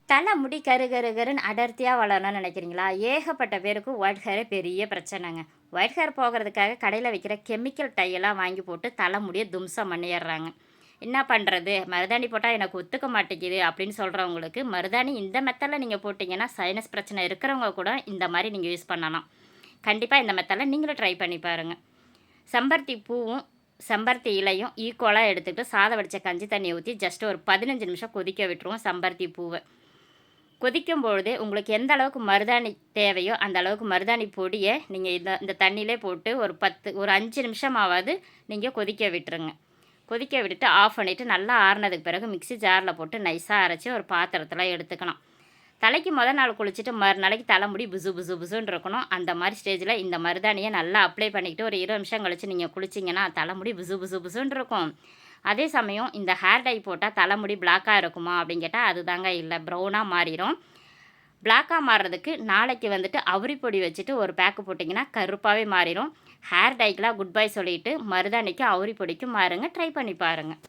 தலை முடி கரு கரு கருன்னு அடர்த்தியாக வளரணும்னு நினைக்கிறீங்களா? ஏகப்பட்ட பேருக்கு ஒயிட் ஹேரே பெரிய பிரச்சனைங்க. ஒயிட் ஹேர் போகிறதுக்காக கடையில் விற்கிற கெமிக்கல் டையெல்லாம் வாங்கி போட்டு தலை முடிய தும்சம் பண்ணிடுறாங்க. என்ன பண்ணுறது? மருதாணி போட்டால் எனக்கு ஒத்துக்க மாட்டேங்குது அப்படின்னு சொல்கிறவங்களுக்கு மருதாணி இந்த மெத்தடில் நீங்கள் போட்டிங்கன்னா சைனஸ் பிரச்சனை இருக்கிறவங்க கூட இந்த மாதிரி நீங்கள் யூஸ் பண்ணலாம். கண்டிப்பாக இந்த மெத்தடில் நீங்களும் ட்ரை பண்ணி பாருங்கள். செம்பருத்தி பூவும் செம்பருத்தி இலையும் ஈக்குவலாக எடுத்துக்கிட்டு சாதம் வடித்த கஞ்சி தண்ணியை ஊற்றி ஜஸ்ட் ஒரு 15 நிமிஷம் கொதிக்க விட்டுருவோம் செம்பருத்தி பூவை. கொதிக்கும் பொழுதே உங்களுக்கு எந்த அளவுக்கு மருதாணி தேவையோ அந்த அளவுக்கு மருதாணி பொடியை நீங்கள் இந்த தண்ணியிலே போட்டு ஒரு 5 நிமிஷமாவது நீங்கள் கொதிக்க விட்டுருங்க. கொதிக்க விட்டுட்டு ஆஃப் பண்ணிவிட்டு நல்லா ஆறுனதுக்கு பிறகு மிக்ஸி ஜாரில் போட்டு நைஸாக அரைச்சி ஒரு பாத்திரத்தில் எடுத்துக்கலாம். தலைக்கு நாள் குளிச்சுட்டு மறுநாளைக்கு தலைமுடி புசு புசு புசுன்னு இருக்கணும். அந்த மாதிரி ஸ்டேஜில் இந்த மருதாணியை நல்லா அப்ளை பண்ணிக்கிட்டு ஒரு 20 நிமிஷம் கழித்து நீங்கள் குளிச்சிங்கன்னா தலைமுடி புசு புசு புசுன்னு இருக்கும். அதே சமயம் இந்த ஹேர் டை போட்டால் தலைமுடி பிளாக்காக இருக்குமா அப்படின்னு கேட்டால் அதுதாங்க இல்லை, ப்ரௌனாக மாறிடும். பிளாக்காக மாறுறதுக்கு நாளைக்கு வந்துட்டு அவுரி பொடி வச்சுட்டு ஒரு பேக்கு போட்டிங்கன்னா கருப்பாகவே மாறிடும். ஹேர் டைக்கெலாம் குட் பை சொல்லிவிட்டு மருதாணிக்கு அவுரி பொடிக்கு மாறுங்க. ட்ரை பண்ணி பாருங்கள்.